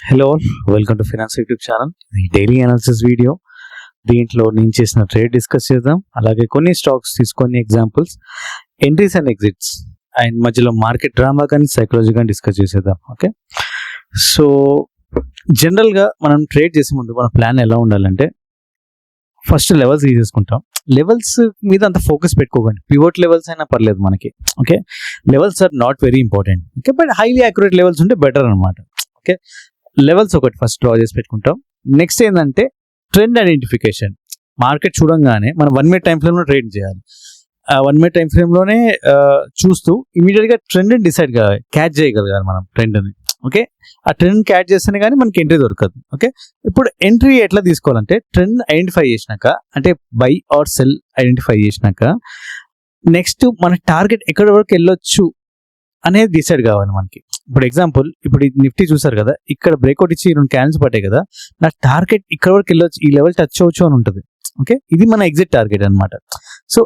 Hello all, welcome to finance YouTube channel. Daily analysis video. దీంట్లో నేను చేసిన trade discuss చేద్దాం, అలాగే కొన్ని స్టాక్స్ తీసుకొని examples, entries and exits, and మధ్యలో మార్కెట్ డ్రామా కానీ సైకాలజీ కానీ డిస్కస్ చేసేద్దాం. ఓకే, సో జనరల్గా మనం ట్రేడ్ చేసే ముందు మన ప్లాన్ ఎలా ఉండాలంటే, ఫస్ట్ లెవెల్స్ తీసేసుకుంటాం. లెవెల్స్ మీద అంత ఫోకస్ పెట్టుకోకండి, పివోట్ లెవెల్స్ అయినా పర్లేదు మనకి. Okay, levels are not very important. Okay, but highly accurate levels ఉంటే బెటర్ అనమాట. ఓకే, లెవెల్స్ ఒకటి ఫస్ట్ డ్రా చేసి పెట్టుకుంటాం. నెక్స్ట్ ఏంటంటే ట్రెండ్ ఐడెంటిఫికేషన్. మార్కెట్ చూడంగానే మనం 1 minute టైం ఫ్రేమ్లో ట్రేడ్ చేయాలి. 1 minute టైం ఫ్రేమ్లోనే చూస్తూ ఇమీడియట్గా ట్రెండ్ డిసైడ్ కావాలి, క్యాచ్ చేయగలగాలి మనం ట్రెండ్ని. ఓకే, ఆ ట్రెండ్ క్యాచ్ చేస్తేనే కానీ మనకి ఎంట్రీ దొరకదు. ఓకే, ఇప్పుడు ఎంట్రీ ఎట్లా తీసుకోవాలంటే, ట్రెండ్ ఐడెంటిఫై చేసినాక, అంటే బై ఆర్ సెల్ ఐడెంటిఫై చేసినాక, నెక్స్ట్ మన టార్గెట్ ఎక్కడి వరకు వెళ్ళొచ్చు అనేది డిసైడ్ కావాలి మనకి. ఇప్పుడు ఎగ్జాంపుల్, ఇప్పుడు నిఫ్టీ చూసారు కదా, ఇక్కడ బ్రేక్అవుట్ ఇచ్చి 2 క్యాండిల్స్ పట్టాయి కదా, నా టార్గెట్ ఇక్కడ వరకు వెళ్ళొచ్చు, ఈ లెవెల్ టచ్ అవచ్చు అని ఉంటుంది. ఓకే, ఇది మన ఎగ్జిట్ టార్గెట్ అనమాట. సో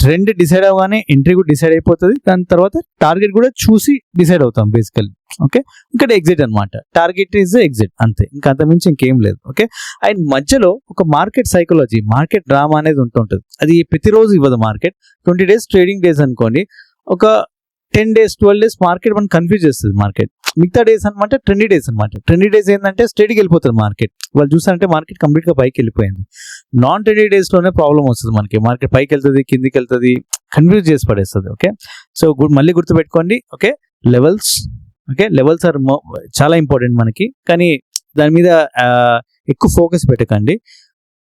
ట్రెండ్ డిసైడ్ అవగానే ఎంట్రీ కూడా డిసైడ్ అయిపోతుంది, దాని తర్వాత టార్గెట్ కూడా చూసి డిసైడ్ అవుతాం బేసికల్లీ. ఓకే, ఇక్కడ ఎగ్జిట్ అనమాట, టార్గెట్ ఈజ్ ఎగ్జిట్, అంతే, ఇంకా అంతమించి ఇంకేం లేదు. ఓకే, అండ్ మధ్యలో ఒక మార్కెట్ సైకాలజీ, మార్కెట్ డ్రామా అనేది ఉంటుంటుంది. అది ప్రతిరోజు ఇవ్వదు మార్కెట్. 20 days ట్రేడింగ్ డేస్ అనుకోండి, ఒక 10 days 12 days మార్కెట్ మనం కన్ఫ్యూజ్ చేస్తుంది. మార్కెట్ మిగతా డేస్ అనమాట ట్రెండీ డేస్ అనమాట. ట్రెండీ డేస్ ఏంటంటే స్టడీకి వెళ్ళిపోతుంది మార్కెట్. వాళ్ళు చూసారంటే మార్కెట్ కంప్లీట్గా పైకి వెళ్ళిపోయింది. నాన్ ట్రెండీ డేస్లోనే ప్రాబ్లం వస్తుంది మనకి. మార్కెట్ పైకి వెళ్తుంది, కిందికి వెళ్తుంది, కన్ఫ్యూజ్ చేసి పడేస్తుంది. ఓకే, సో మళ్ళీ గుర్తుపెట్టుకోండి. Okay, levels. Okay, levels are చాలా ఇంపార్టెంట్ మనకి, కానీ దాని మీద ఎక్కువ ఫోకస్ పెట్టకండి.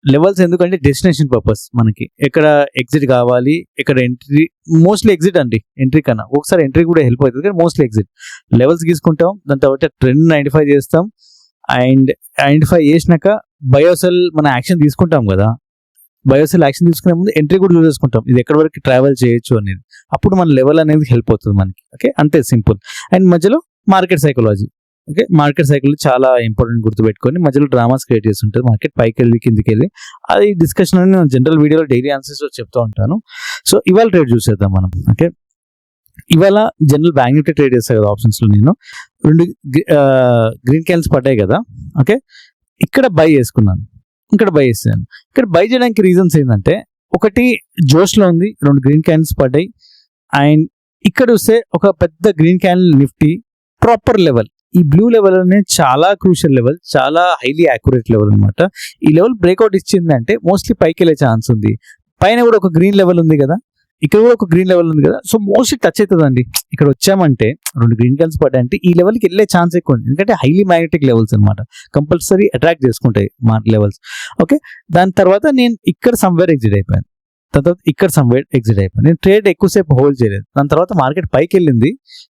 లెవెల్స్ ఎందుకంటే డెస్టినేషన్ పర్పస్ మనకి, ఎక్కడ ఎగ్జిట్ కావాలి, ఎక్కడ ఎంట్రీ. మోస్ట్లీ ఎగ్జిట్ అండి, ఎంట్రీ కన్నా ఒకసారి ఎంట్రీ కూడా హెల్ప్ అవుతుంది, కానీ మోస్ట్లీ ఎగ్జిట్. లెవెల్స్ తీసుకుంటాం, దాని తర్వాత ట్రెండ్ ఐడెంటిఫై చేస్తాం, అండ్ ఐడెంటిఫై చేసినాక బయోసెల్ మన యాక్షన్ తీసుకుంటాం కదా, బయోసెల్ యాక్షన్ తీసుకునే ముందు ఎంట్రీ కూడా చూసేసుకుంటాం, ఇది ఎక్కడి వరకు ట్రావెల్ చేయొచ్చు అనేది. అప్పుడు మన లెవెల్ అనేది హెల్ప్ అవుతుంది మనకి. ఓకే, అంతే సింపుల్. అండ్ మధ్యలో market psychology. Okay, market cycle చాలా ఇంపార్టెంట్, గుర్తుపెట్టుకొని మధ్యలో డ్రామాస్ క్రియేట్ చేస్తుంటుంది. మార్కెట్ పైకి వెళ్ళి కిందికి వెళ్ళి, అది డిస్కషన్ అని నేను జనరల్ వీడియోలో డైలీ ఆన్సర్స్ చెప్తూ ఉంటాను. సో ఇవాళ ట్రేడ్ చూసేద్దాం మనం. ఓకే, ఇవాళ జనరల్ బ్యాంక్ నిఫ్టీ ట్రేడ్ చేస్తాను కదా ఆప్షన్స్లో, నేను 2 గ్రీన్ క్యాండిల్స్ పడ్డాయి కదా. ఓకే, ఇక్కడ బై చేసుకున్నాను, ఇక్కడ బై చేసాను. ఇక్కడ బై చేయడానికి రీజన్స్ ఏంటంటే, ఒకటి జోష్లో ఉంది, 2 గ్రీన్ క్యాండిల్స్ పడ్డాయి, అండ్ ఇక్కడ వస్తే ఒక పెద్ద green candle Nifty proper level. ఈ బ్లూ లెవెల్ అనేది చాలా క్రూషియల్ లెవెల్, చాలా హైలీ యాక్యురేట్ లెవెల్ అనమాట. ఈ లెవెల్ బ్రేక్అవుట్ ఇచ్చిందంటే మోస్ట్లీ పైకి వెళ్ళే ఛాన్స్ ఉంది. పైన కూడా ఒక గ్రీన్ లెవెల్ ఉంది కదా, ఇక్కడ కూడా ఒక గ్రీన్ లెవెల్ ఉంది కదా, సో మోస్ట్లీ టచ్ అవుతుందండి. ఇక్కడ వచ్చామంటే 2 గ్రీన్ క్యాండిల్స్ పడ్డాయంటే ఈ లెవెల్కి వెళ్ళే ఛాన్స్ ఎక్కువ ఉంది, ఎందుకంటే హైలీ మ్యాగ్నెటిక్ లెవెల్స్ అనమాట, కంపల్సరీ అట్రాక్ట్ చేసుకుంటాయి లెవెల్స్. ఓకే, దాని తర్వాత నేను ఇక్కడ సమ్వేర్ ఎగ్జిట్ అయిపోయాను, దాని తర్వాత ఇక్కడ సమ్వేర్ ఎగ్జిట్ అయిపోయాను. నేను ట్రేడ్ ఎక్కువసేపు హోల్డ్ చేయలేదు, దాని తర్వాత మార్కెట్ పైకి వెళ్ళింది,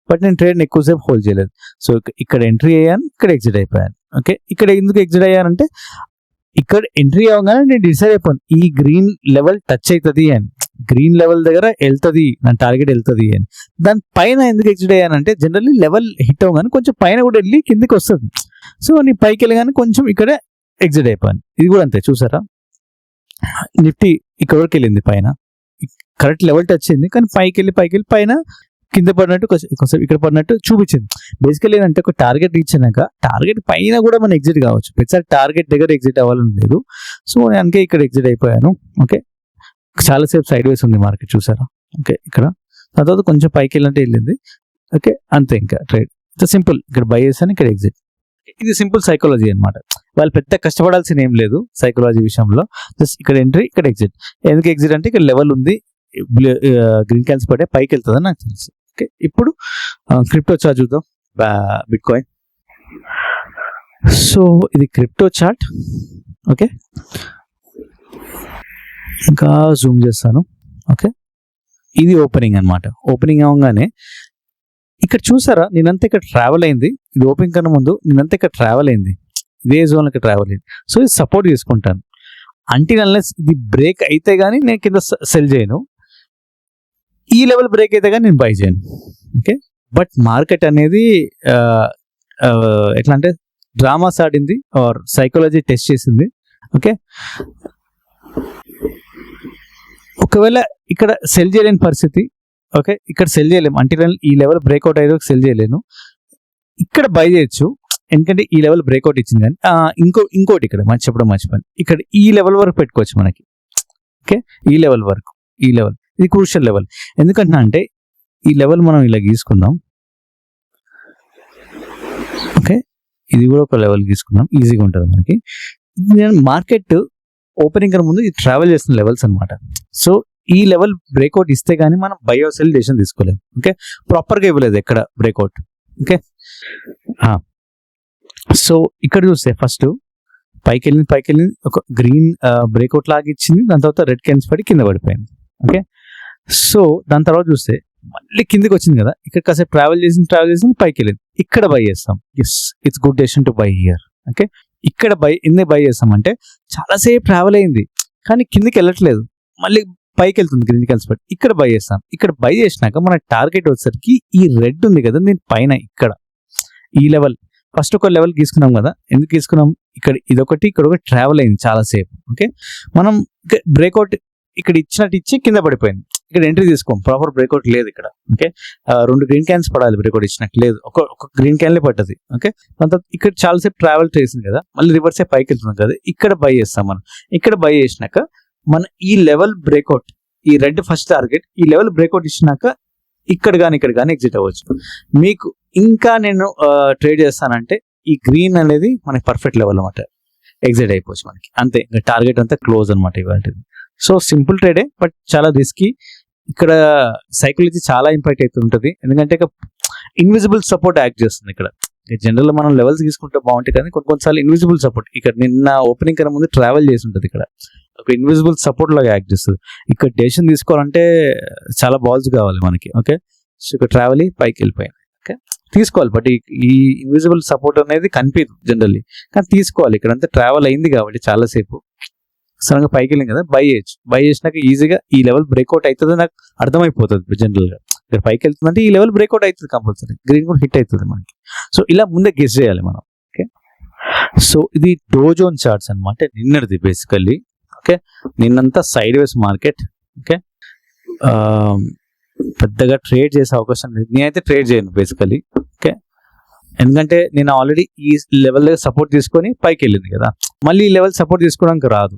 బట్ నేను ట్రేడ్ని ఎక్కువసేపు హోల్డ్ చేయలేదు. సో ఇక్కడ ఎంట్రీ అయ్యాను, ఇక్కడ ఎగ్జిట్ అయిపోయాను. ఓకే, ఇక్కడ ఎందుకు ఎగ్జిట్ అయ్యానంటే, ఇక్కడ ఎంట్రీ అవ్వగానే నేను డిసైడ్ అయిపోయాను, ఈ గ్రీన్ లెవెల్ టచ్ అవుతుంది అని, గ్రీన్ లెవెల్ దగ్గర వెళ్తుంది, నా టార్గెట్ వెళ్తుంది అని. దాని పైన ఎందుకు ఎగ్జిట్ అయ్యానంటే, జనరల్లీ లెవెల్ హిట్ అవ్వగానే కొంచెం పైన కూడా వెళ్ళి కిందికి వస్తుంది. సో నేను పైకి వెళ్ళగానే కొంచెం ఇక్కడ ఎగ్జిట్ అయిపోయాను. ఇది కూడా అంతే, చూసారా, నిఫ్టీ ఇక్కడ వరకు వెళ్ళింది, పైన కరెక్ట్ లెవెల్ టచ్ అయింది, కానీ పైకి వెళ్ళి పైన కింద పడినట్టు కొంచెం ఇక్కడ పడినట్టు చూపించింది. బేసికల్లీ ఏంటంటే, ఒక టార్గెట్ రీచ్ అయినాక టార్గెట్ పైన కూడా మనం ఎగ్జిట్ కావచ్చు, ప్రతిసారి టార్గెట్ దగ్గర ఎగ్జిట్ అవ్వాలని లేదు. సో నేను అందుకే ఇక్కడ ఎగ్జిట్ అయిపోయాను. ఓకే, చాలాసేపు సైడ్ వేస్ ఉంది మార్కెట్, చూసారా. ఓకే, ఇక్కడ దాని తర్వాత కొంచెం పైకి వెళ్ళినట్టు వెళ్ళింది. ఓకే, అంతే, ఇంకా ట్రేడ్ సింపుల్. ఇక్కడ బై చేశాను, ఇక్కడ ఎగ్జిట్. ఇది సింపుల్ సైకాలజీ అనమాట. వాళ్ళు పెద్ద కష్టపడాల్సిన ఏం లేదు సైకాలజీ విషయంలో. జస్ట్ ఇక్కడ ఎంట్రీ, ఇక్కడ ఎగ్జిట్. ఎందుకు ఎగ్జిట్ అంటే, ఇక్కడ లెవెల్ ఉంది, గ్రీన్ క్యాండిల్స్ పడే పైకి వెళ్తుందని నాకు తెలుసు. ఓకే, ఇప్పుడు క్రిప్టో చార్ట్ చూద్దాం, బిట్ కాయిన్. సో ఇది క్రిప్టో చార్ట్. ఓకే, ఇంకా జూమ్ చేస్తాను. ఓకే, ఇది ఓపెనింగ్ అనమాట. ఓపెనింగ్ అవ్వగానే ఇక్కడ చూసారా, నేనంతా ఇక్కడ ట్రావెల్ అయింది. ఇది ఓపెనింగ్ కన్నా ముందు నేనంతా ఇక్కడ ట్రావెల్ అయింది, ఇదే జోన్లోకి ట్రావెల్ అయింది. సో ఇది సపోర్ట్ చేసుకుంటాను అంటిల్ అన్లెస్ ఇది బ్రేక్ అయితే కానీ నేను కింద సెల్ చేయను, ఈ లెవెల్ బ్రేక్ అయితే కానీ నేను బై చేయను. ఓకే, బట్ మార్కెట్ అనేది ఎట్లా అంటే, డ్రామాస్ ఆడింది ఆర్ సైకాలజీ టెస్ట్ చేసింది. ఓకే, ఒకవేళ ఇక్కడ సెల్ చేయలేని పరిస్థితి, ఓకే, ఇక్కడ సెల్ చేయలేము, అంటే ఈ లెవెల్ బ్రేక్అవుట్ అయ్యేది సెల్ చేయలేను, ఇక్కడ బై చేయొచ్చు. ఎందుకంటే ఈ లెవెల్ బ్రేక్అవుట్ ఇచ్చింది కానీ ఇంకోటి ఇక్కడ మంచి చెప్పడం మర్చిపోయింది, ఇక్కడ ఈ లెవెల్ వరకు పెట్టుకోవచ్చు మనకి. ఓకే, ఈ లెవెల్ వరకు, ఈ లెవెల్ ఇది క్రూషియల్ లెవెల్. ఎందుకంటే అంటే ఈ లెవెల్ మనం ఇలా గీసుకుందాం. ఓకే, ఇది కూడా ఒక లెవెల్ గీసుకుందాం, ఈజీగా ఉంటుంది మనకి. మార్కెట్ ఓపెనింగ్ కన్నా ముందు ఇది ట్రావెల్ చేస్తున్న లెవెల్స్ అనమాట. సో ఈ లెవెల్ బ్రేక్అవుట్ ఇస్తే గానీ మనం బై ఆర్ సెల్ డెసిషన్ తీసుకోలేము. ఓకే, ప్రాపర్గా ఇవ్వలేదు ఎక్కడ బ్రేక్అవుట్. ఓకే, సో ఇక్కడ చూస్తే ఫస్ట్ పైకి వెళ్ళింది, ఒక గ్రీన్ బ్రేక్అవుట్ లాగా ఇచ్చింది, దాని తర్వాత రెడ్ క్యాన్స్ పడి కింద పడిపోయింది. ఓకే, సో దాని తర్వాత చూస్తే మళ్ళీ కిందికి వచ్చింది కదా, ఇక్కడ కాసేపు ట్రావెల్ చేసింది పైకి వెళ్ళింది, ఇక్కడ బై చేస్తాం. Yes, it's good decision to buy here. Okay, ఇక్కడ ఎందుకు బై చేస్తాం అంటే చాలాసేపు ట్రావెల్ అయింది కానీ కిందికి వెళ్ళట్లేదు, మళ్ళీ పైకి వెళ్తుంది గ్రీన్ క్యాన్స్ పడి, ఇక్కడ బై చేస్తాం. ఇక్కడ బై చేసినాక మన టార్గెట్ వచ్చేసరికి ఈ రెడ్ ఉంది కదా దీని పైన, ఇక్కడ ఈ లెవెల్ ఫస్ట్ ఒక లెవెల్ తీసుకున్నాం కదా, ఎందుకు తీసుకున్నాం, ఇక్కడ ఇదొకటి ఇక్కడ ఒకటి ట్రావెల్ అయింది చాలాసేపు. ఓకే, మనం బ్రేక్అవుట్ ఇక్కడ ఇచ్చినట్టు ఇచ్చి కింద పడిపోయింది, ఇక్కడ ఎంట్రీ తీసుకోం, ప్రాపర్ బ్రేక్అవుట్ లేదు ఇక్కడ. ఓకే, 2 గ్రీన్ క్యాన్స్ పడాలి, బ్రేక్అవుట్ ఇచ్చినట్టు లేదు, ఒక గ్రీన్ క్యాన్లే పడ్డది. ఓకే, దాని తర్వాత ఇక్కడ చాలాసేపు ట్రావెల్ చేసింది కదా, మళ్ళీ రివర్స్ పైకి వెళ్తుంది కదా, ఇక్కడ బై చేస్తాం మనం. ఇక్కడ బై చేసినాక మన ఈ లెవెల్ బ్రేక్అవుట్, ఈ రెడ్ ఫస్ట్ టార్గెట్, ఈ లెవెల్ బ్రేక్అవుట్ ఇచ్చినాక ఇక్కడ కానీ ఎగ్జిట్ అవ్వచ్చు. మీకు ఇంకా నేను ట్రేడ్ చేస్తానంటే ఈ గ్రీన్ అనేది మనకి పర్ఫెక్ట్ లెవెల్ అనమాట, ఎగ్జిట్ అయిపోవచ్చు మనకి, అంతే. ఇంకా టార్గెట్ అంతా క్లోజ్ అనమాట ఇవాళ. సో సింపుల్ ట్రేడే, బట్ చాలా రిస్కీ. ఇక్కడ సైకాలజీ చాలా ఇంపాక్ట్ అయితే ఉంటుంది, ఎందుకంటే ఇన్విజిబుల్ సపోర్ట్ యాక్ట్ చేస్తుంది ఇక్కడ. జనరల్ మనం లెవెల్స్ తీసుకుంటే బాగుంటాయి కానీ కొన్నిసార్లు ఇన్విజిబుల్ సపోర్ట్, ఇక్కడ నిన్న ఓపెనింగ్ కన్నా ముందు ట్రావెల్ చేసి ఉంటుంది, ఇక్కడ ఒక ఇన్విజిబుల్ సపోర్ట్ లాగా యాక్ట్ చేస్తుంది. ఇక్కడ డెసిషన్ తీసుకోవాలంటే చాలా బాల్స్ కావాలి మనకి. ఓకే, సో ఇక్కడ ట్రావెల్ పైకి వెళ్ళిపోయింది. ఓకే, తీసుకోవాలి, బట్ ఈ ఇన్విజిబుల్ సపోర్ట్ అనేది కనిపించదు జనరల్లీ, కానీ తీసుకోవాలి. ఇక్కడ అంతా ట్రావెల్ అయింది కాబట్టి చాలాసేపు సడన్గా పైకి వెళ్ళింది కదా, బై చేయొచ్చు. బై చేసినాక ఈజీగా ఈ లెవెల్ బ్రేక్అవుట్ అవుతుంది నాకు అర్థమైపోతుంది జనరల్గా. ఇక్కడ పైకి వెళ్తుందంటే ఈ లెవెల్ బ్రేక్అవుట్ అవుతుంది కంపల్సరీ, గ్రీన్ కూడా హిట్ అవుతుంది మనకి. సో ఇలా ముందే గెస్ చేయాలి మనం. ఓకే, సో ఇది డోజోన్ చార్ట్స్ అనమాట నిన్నటిది బేసికల్లీ. ఓకే, నిన్నంతా సైడ్ వేస్ మార్కెట్. ఓకే, పెద్దగా ట్రేడ్ చేసే అవకాశం లేదు, నేనైతే ట్రేడ్ చేయను బేసికలీ. ఓకే, ఎందుకంటే నేను ఆల్రెడీ ఈ లెవెల్ దగ్గర సపోర్ట్ తీసుకొని పైకి వెళ్ళింది కదా, మళ్ళీ ఈ లెవెల్ సపోర్ట్ తీసుకోవడానికి రాదు.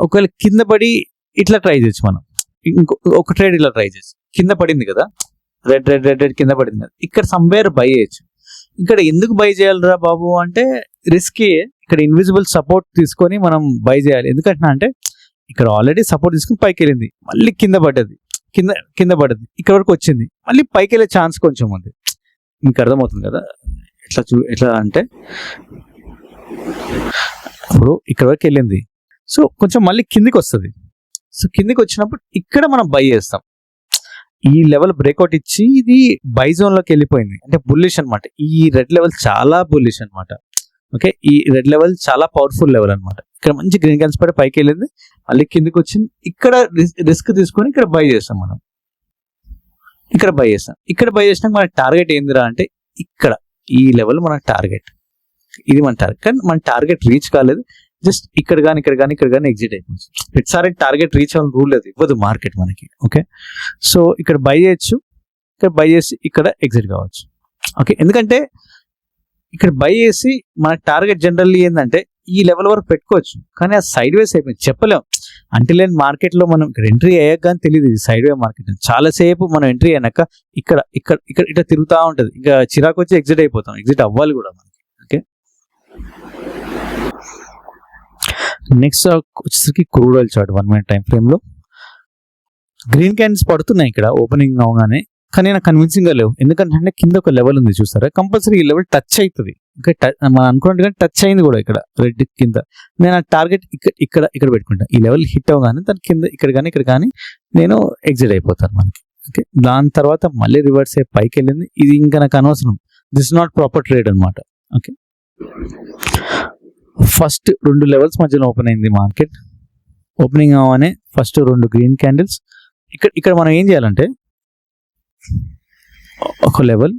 ఒకవేళ కింద పడి ఇట్లా ట్రై చేయొచ్చు మనం, ఒక ట్రేడ్ ఇలా ట్రై చేయొచ్చు. కింద పడింది కదా, రెడ్ కింద పడింది కదా, ఇక్కడ సమ్వేర్ బై చేయొచ్చు. ఇక్కడ ఎందుకు బై చేయాలిరా బాబు అంటే రిస్కీ. ఇక్కడ ఇన్విజిబుల్ సపోర్ట్ తీసుకొని మనం బై చేయాలి. ఎందుకంటే అంటే ఇక్కడ ఆల్రెడీ సపోర్ట్ తీసుకుని పైకి వెళ్ళింది, మళ్ళీ కింద పడ్డది, ఇక్కడ వరకు వచ్చింది, మళ్ళీ పైకి వెళ్ళే ఛాన్స్ కొంచెం ఉంది. మీకు అర్థమవుతుంది కదా ఎట్లా అంటే ఇప్పుడు ఇక్కడ వరకు వెళ్ళింది, సో కొంచెం మళ్ళీ కిందికి వస్తుంది. సో కిందికి వచ్చినప్పుడు ఇక్కడ మనం బై చేస్తాం. ఈ లెవెల్ బ్రేక్అవుట్ ఇచ్చి ఇది బై జోన్ లోకి వెళ్ళిపోయింది అంటే బుల్లిష్ అనమాట. ఈ రెడ్ లెవెల్ చాలా బుల్లిష్ అనమాట. ఓకే, ఈ రెడ్ లెవెల్ చాలా పవర్ఫుల్ లెవెల్ అనమాట. ఇక్కడ మంచి గ్రీన్ క్యాన్స్ పడి పైకి వెళ్ళింది, మళ్ళీ కిందికి వచ్చింది, ఇక్కడ రిస్క్ తీసుకొని ఇక్కడ బై చేస్తాం మనం. ఇక్కడ బై చేసినాక మన టార్గెట్ ఏందిరా అంటే ఇక్కడ ఈ లెవెల్ మన టార్గెట్, ఇది మన టార్గెట్. కానీ మన టార్గెట్ రీచ్ కాలేదు, జస్ట్ ఇక్కడ కానీ ఎగ్జిట్ అయిపోయింది. ప్రతిసారి టార్గెట్ రీచ్ అవ్వాలని రూల్ లేదు, ఇవ్వదు మార్కెట్ మనకి. ఓకే, సో ఇక్కడ బై చేయొచ్చు, ఇక్కడ బై చేసి ఇక్కడ ఎగ్జిట్ కావచ్చు. ఓకే, ఎందుకంటే ఇక్కడ బై చేసి మన టార్గెట్ జనరల్లీ ఏంటంటే ఈ లెవెల్ వరకు పెట్టుకోవచ్చు, కానీ అది సైడ్ వేస్ అయిపోయింది, చెప్పలేం. అంటే లేని మార్కెట్లో మనం ఇక్కడ ఎంట్రీ అయ్యాక కానీ తెలియదు ఇది సైడ్ వే మార్కెట్. చాలాసేపు మనం ఎంట్రీ అయినాక ఇక్కడ ఇట్లా తిరుగుతూ ఉంటుంది, ఇంకా చిరాకు వచ్చి ఎగ్జిట్ అయిపోతాం, ఎగ్జిట్ అవ్వాలి కూడా మనకి. ఓకే, నెక్స్ట్ వచ్చేసరికి crude oil chart 1 minute time frame లో గ్రీన్ క్యాండిల్స్ పడుతున్నాయి ఇక్కడ ఓపెనింగ్ అవగానే, కానీ నాకు కన్విన్సింగ్ గా లేవు. ఎందుకంటే కింద ఒక లెవెల్ ఉంది చూస్తారా, కంపల్సరీ ఈ లెవెల్ టచ్ అవుతుంది. ఓకే, మనం అనుకున్నట్టు కానీ టచ్ అయింది కూడా ఇక్కడ రెడ్ కింద. నేను ఆ టార్గెట్ ఇక్కడ పెట్టుకుంటాను. ఈ లెవెల్ హిట్ అవగానే దాని కింద ఇక్కడ కానీ నేను ఎగ్జిట్ అయిపోతాను మనకి. ఓకే, దాని తర్వాత మళ్ళీ రివర్స్ అయ్యి పైకి వెళ్ళింది, ఇది ఇంకా నాకు అనవసరం, దిస్ నాట్ ప్రాపర్ ట్రేడ్ అనమాట. ఓకే, ఫస్ట్ 2 లెవెల్స్ మధ్యలో ఓపెన్ అయింది మార్కెట్. ఓపెనింగ్ అవగానే ఫస్ట్ 2 గ్రీన్ క్యాండిల్స్. ఇక్కడ మనం ఏం చేయాలంటే ఒక లెవెల్,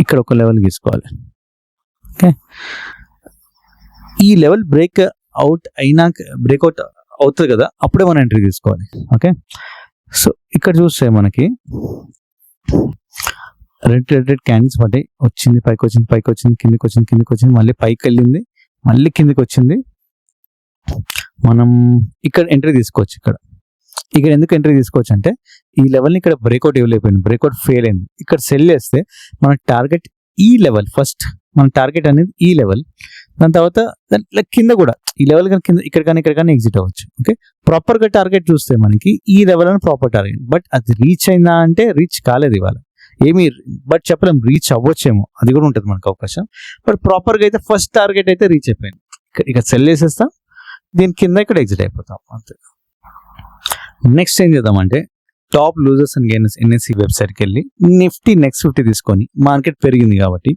ఇక్కడ ఒక లెవెల్ తీసుకోవాలి. ఓకే, ఈ లెవెల్ బ్రేక్అవుట్ అవుతుంది కదా, అప్పుడే మనం ఎంట్రీ తీసుకోవాలి. ఓకే, సో ఇక్కడ చూస్తే మనకి రెడ్ క్యాండిల్స్ పడ్డాయి, వచ్చింది పైకి వచ్చింది కిందికి వచ్చింది మళ్ళీ పైకి వెళ్ళింది, మళ్ళీ కిందికి వచ్చింది. మనం ఇక్కడ ఎంట్రీ తీసుకోవచ్చు. ఇక్కడ ఎందుకు ఎంట్రీ తీసుకోవచ్చు అంటే ఈ లెవెల్ని ఇక్కడ బ్రేక్అవుట్ ఇవ్వలేకపోయింది, బ్రేక్అవుట్ ఫెయిల్ అయింది. ఇక్కడ సెల్ చేస్తే మన టార్గెట్ ఈ లెవెల్, ఫస్ట్ మన టార్గెట్ అనేది ఈ లెవెల్, దాని తర్వాత కింద కూడా ఈ లెవెల్ కానీ కింద ఇక్కడ కానీ ఎగ్జిట్ అవ్వచ్చు. ఓకే, ప్రాపర్గా టార్గెట్ చూస్తే మనకి ఈ లెవెల్ అని ప్రాపర్ టార్గెట్, బట్ అది రీచ్ అయిందా అంటే రీచ్ కాలేదు ఇవాళ ఏమి, బట్ చెప్పలేం రీచ్ అవ్వచ్చేమో, అది కూడా ఉంటుంది మనకు అవకాశం. బట్ ప్రాపర్గా అయితే ఫస్ట్ టార్గెట్ అయితే రీచ్ అయిపోయింది. ఇక్కడ సెల్ చేసేస్తాం, దీని కింద ఇక్కడ ఎగ్జిట్ అయిపోతాం అంతే. నెక్స్ట్ ఏం చేద్దామంటే top losers and gainers NSC వెబ్సైట్కి వెళ్ళి నిఫ్టీ నెక్స్ట్ 50 తీసుకొని మార్కెట్ పెరిగింది కాబట్టి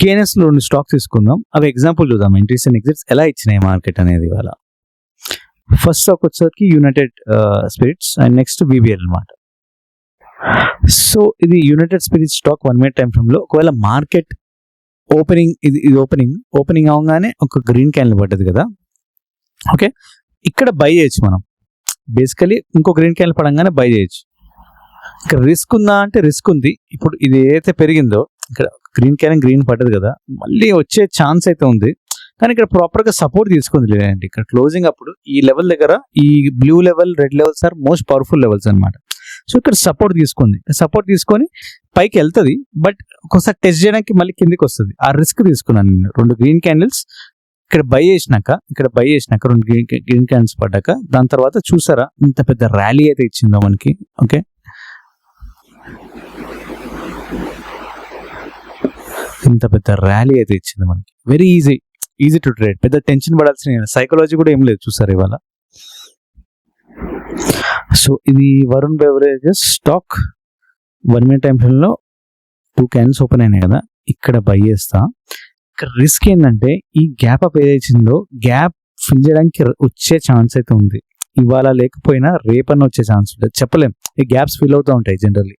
గెయినర్స్లో 2 స్టాక్స్ తీసుకుందాం. అవి ఎగ్జాంపుల్ చూద్దాం, ఎంట్రీస్ అండ్ ఎగ్జిట్స్ ఎలా ఇచ్చినాయి మార్కెట్ అనేది ఇవాళ. ఫస్ట్ స్టాక్ వచ్చేసరికి United spirits and next VBL అనమాట. సో ఇది United spirits stock 1 minute time frame లో ఒకవేళ మార్కెట్ ఓపెనింగ్ ఇది ఓపెనింగ్ అవగానే ఒక గ్రీన్ క్యాండిల్ పడ్డది కదా. ఓకే, ఇక్కడ బై చేయొచ్చు మనం, బేసికలీ ఇంకో గ్రీన్ క్యాండిల్ పడంగానే బై చేయొచ్చు. ఇక్కడ రిస్క్ ఉందా అంటే రిస్క్ ఉంది. ఇప్పుడు ఇది ఏదైతే పెరిగిందో ఇక్కడ గ్రీన్ పడ్డది కదా, మళ్ళీ వచ్చే ఛాన్స్ అయితే ఉంది. కానీ ఇక్కడ ప్రాపర్గా సపోర్ట్ తీసుకుంది లేదండి. ఇక్కడ క్లోజింగ్ అప్పుడు ఈ లెవెల్ దగ్గర ఈ blue level, red levels are most powerful levels అనమాట. సో ఇక్కడ సపోర్ట్ తీసుకొని పైకి వెళ్తుంది, బట్ ఒకసారి టెస్ట్ చేయడానికి మళ్ళీ కిందికి వస్తుంది. ఆ రిస్క్ తీసుకున్నాను నేను. 2 గ్రీన్ క్యాండిల్స్ ఇక్కడ బై చేసినాక 2 గ్రీన్ క్యాండిల్స్ పడ్డాక దాని తర్వాత చూసారా ఇంత పెద్ద ర్యాలీ అయితే ఇచ్చిందో మనకి. ఓకే, ఇంత పెద్ద ర్యాలీ అయితే ఇచ్చింది మనకి. వెరీ ఈజీ టు ట్రేడ్, పెద్ద టెన్షన్ పడాల్సిన సైకాలజీ కూడా ఏం లేదు. చూసారు ఇవాళ. సో ఇది Varun beverages stock 1 minute time frame లో 2 క్యాండిల్స్ ఓపెన్ అయినాయి కదా, ఇక్కడ బై చేస్తా. ఇక్కడ రిస్క్ ఏంటంటే ఈ గ్యాప్ అప్ ఏదైతుందో గ్యాప్ ఫిల్ చేయడానికి వచ్చే ఛాన్స్ అయితే ఉంది. ఇవాళ లేకపోయినా రేపన్న వచ్చే ఛాన్స్ ఉంటుంది, చెప్పలేం. ఈ గ్యాప్స్ ఫిల్ అవుతూ ఉంటాయి జనరల్లీ.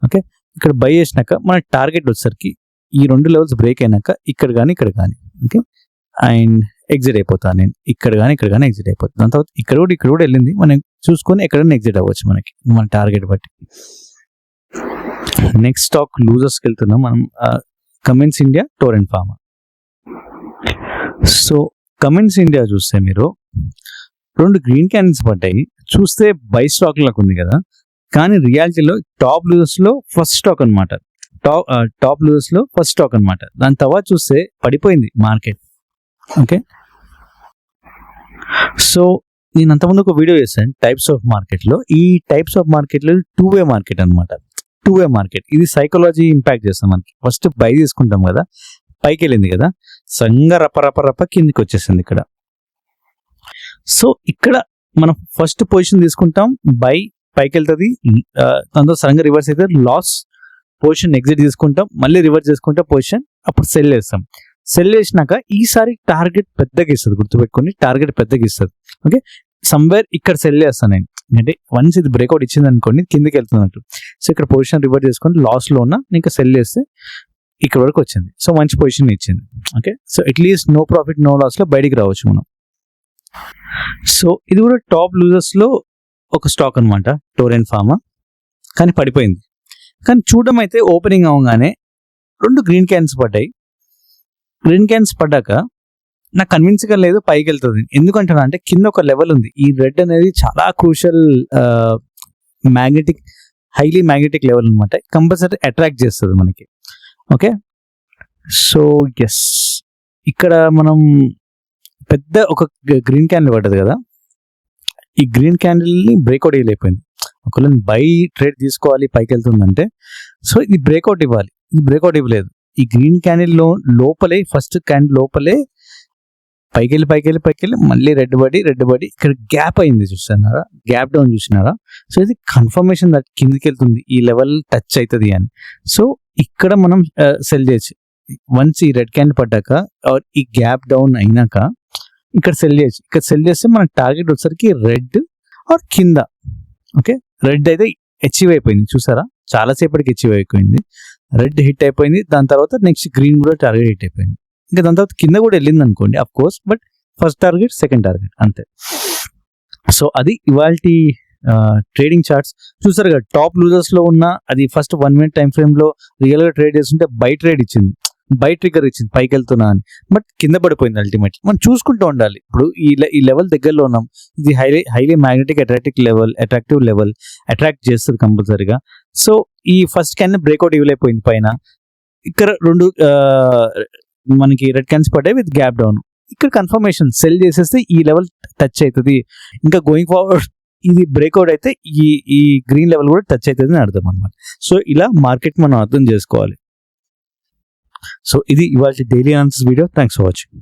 ఓకే, ఇక్కడ బై చేసినాక మన టార్గెట్ వచ్చేసరికి ఈ 2 లెవెల్స్ బ్రేక్ అయినాక ఇక్కడ కానీ ఓకే, అండ్ ఎగ్జిట్ అయిపోతాను నేను. ఇక్కడ కానీ ఎగ్జిట్ అయిపోతుంది. దాని తర్వాత ఇక్కడ కూడా వెళ్ళింది, మనం చూసుకొని ఎక్కడైనా ఎగ్జిట్ అవ్వచ్చు మనకి మన టార్గెట్ బట్టి. నెక్స్ట్ స్టాక్ లూజర్స్కి వెళ్తున్నాం మనం. Cummins India, torrent pharma. So Cummins India చూస్తే మీరు 2 గ్రీన్ క్యాండిల్స్ పడ్డాయి. చూస్తే బై స్టాక్ లాగా ఉంది కదా, కానీ రియాలిటీలో టాప్ లూజర్స్ లో ఫస్ట్ స్టాక్ అనమాట. దాని తర్వాత చూస్తే పడిపోయింది మార్కెట్. ఓకే, సో నేను అంతకుముందు ఒక వీడియో చేశాను టైప్స్ ఆఫ్ మార్కెట్లో. ఈ టైప్స్ ఆఫ్ మార్కెట్లో 2-way మార్కెట్ అనమాట. 2-way మార్కెట్ ఇది సైకాలజీ ఇంపాక్ట్ చేస్తాం మనకి. ఫస్ట్ బై తీసుకుంటాం కదా, పైకి వెళ్ళింది కదా, సంగ రప్ప కిందికి వచ్చేసింది ఇక్కడ. సో ఇక్కడ మనం ఫస్ట్ పొజిషన్ తీసుకుంటాం, బై పైకి వెళ్తుంది, దాంతో సడన్గా రివర్స్ అయితే లాస్, పొజిషన్ ఎగ్జిట్ తీసుకుంటాం, మళ్ళీ రివర్స్ చేసుకుంటాం పొజిషన్, అప్పుడు సెల్ చేస్తాం. సెల్ చేసినాక ఈసారి టార్గెట్ పెద్దగా ఇస్తుంది, గుర్తుపెట్టుకొని టార్గెట్ పెద్దగా ఇస్తుంది. ఓకే, సమ్వేర్ ఇక్కడ సెల్ చేస్తాను నేను, అంటే వన్స్ ఇది బ్రేక్అవుట్ ఇచ్చింది అనుకోండి కిందికి వెళ్తున్నట్టు. సో ఇక్కడ పొజిషన్ రివర్స్ చేసుకొని లాస్లో ఉన్న ఇంకా సెల్ చేస్తే ఇక్కడ వరకు వచ్చింది. సో మంచి పొజిషన్ ఇచ్చింది. Okay, so at least no profit no లాస్లో బయటికి రావచ్చు మనం. సో ఇది కూడా టాప్ లూజర్స్లో ఒక స్టాక్ అనమాట, టోరెంట్ ఫార్మా. కానీ పడిపోయింది. కానీ చూడడం అయితే ఓపెనింగ్ అవగానే 2 గ్రీన్ క్యాండిల్స్ పడ్డాయి. గ్రీన్ క్యాండిల్స్ పడ్డాక నాకు కన్విన్స్గా లేదు పైకి వెళ్తుంది. ఎందుకంటున్నా అంటే కింద ఒక లెవెల్ ఉంది. ఈ రెడ్ అనేది చాలా క్రూషియల్ హైలీ మ్యాగ్నెటిక్ లెవెల్ అనమాట. కంపల్సరీ అట్రాక్ట్ చేస్తుంది మనకి. ఓకే, సో ఎస్ ఇక్కడ మనం పెద్ద ఒక గ్రీన్ క్యాండిల్ పడ్డది కదా, ఈ గ్రీన్ క్యాండిల్ని బ్రేక్అవుట్ ఇవ్వలేకపోయింది. ఒకవేళ బై ట్రేడ్ తీసుకోవాలి పైకి వెళ్తుందంటే, సో ఇది బ్రేక్అవుట్ ఇవ్వాలి, ఇది బ్రేక్అవుట్ ఇవ్వలేదు. ఈ గ్రీన్ క్యాండిల్ లోపలే ఫస్ట్ క్యాండిల్ లోపలే పైకి వెళ్ళి మళ్ళీ రెడ్ బడి ఇక్కడ గ్యాప్ అయింది చూస్తున్నారా, గ్యాప్ డౌన్ చూసినారా. సో ఇది కన్ఫర్మేషన్ దట్ కిందికి వెళ్తుంది, ఈ లెవెల్ టచ్ అవుతుంది అని. సో ఇక్కడ మనం సెల్ చేయొచ్చు. వన్స్ ఈ రెడ్ క్యాండిల్ పడ్డాక ఈ గ్యాప్ డౌన్ అయినాక ఇక్కడ సెల్ చేయొచ్చు. ఇక్కడ సెల్ చేస్తే మన టార్గెట్ వచ్చేసరికి రెడ్ ఆర్ కింద. ఓకే, రెడ్ అయితే అచీవ్ అయిపోయింది చూసారా, చాలాసేపటికి అచీవ్ అయిపోయింది. రెడ్ హిట్ అయిపోయింది, దాని తర్వాత నెక్స్ట్ గ్రీన్ కూడా టార్గెట్ హిట్ అయిపోయింది. ఇంకా దాని తర్వాత కింద కూడా వెళ్ళింది అనుకోండి of course, but first target second target అంతే. సో అది ఇవాల్టి ట్రేడింగ్ చార్ట్స్ చూసారు కదా, టాప్ లూజర్స్ లో ఉన్న అది ఫస్ట్ 1 minute టైం ఫ్రేమ్ లో రియల్ గా ట్రేడ్ చేస్తుంటే బై ట్రేడ్ ఇచ్చింది, బై ట్రిగర్ ఇచ్చింది పైకి వెళ్తున్నా అని, బట్ కింద పడిపోయింది అల్టిమేట్. మనం చూసుకుంటూ ఉండాలి. ఇప్పుడు ఈ లెవెల్ దగ్గరలో ఉన్నాం, ఇది highly magnetic attractive level attract చేస్తుంది కంపల్సరీగా. సో ఈ ఫస్ట్ క్యాన్ బ్రేక్అవుట్ ఇవ్వలేకపోయింది పైన, ఇక్కడ 2 మనకి రెడ్ క్యాన్స్ పడ్డాయి విత్ గ్యాప్ డౌన్. ఇక్కడ కన్ఫర్మేషన్ సెల్ చేసేస్తే ఈ లెవెల్ టచ్ అవుతుంది, ఇంకా గోయింగ్ ఫార్వర్డ్ ఇది బ్రేక్అవుట్ అయితే ఈ గ్రీన్ లెవెల్ కూడా టచ్ అవుతుంది అని అర్థం అనమాట. సో ఇలా మార్కెట్ మనం అర్థం చేసుకోవాలి. సో ఇది ఇవాళ daily analysis video. Thanks for watching.